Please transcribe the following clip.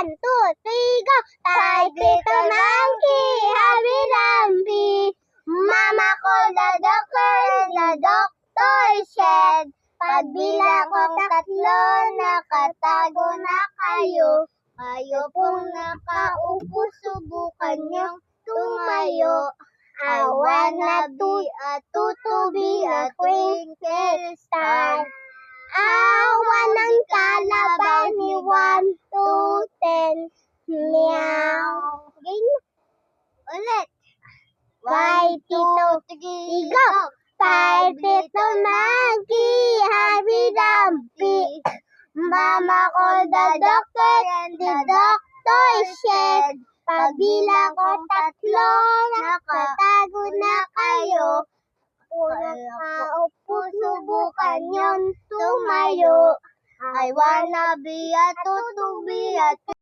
1, 2, 3, go! Five little monkey, happy lumpy. Mama called the doctor said, pagbilang ko 3, nakatago na kayo. Kayo pong nakaupo, subukan niyong tumayo. I wanna be to be a twinkle star. Awan ng kalaban ni 1 to 10. Meow. Game. Ulit. 1, 2, 3, go! 5 little monkey, happy lumpy. Mama called the doctor and the doctor said, pagbilang ko 3, nakatago na kayo. Nakaupo, subukan yun tumayo. I wanna be to be a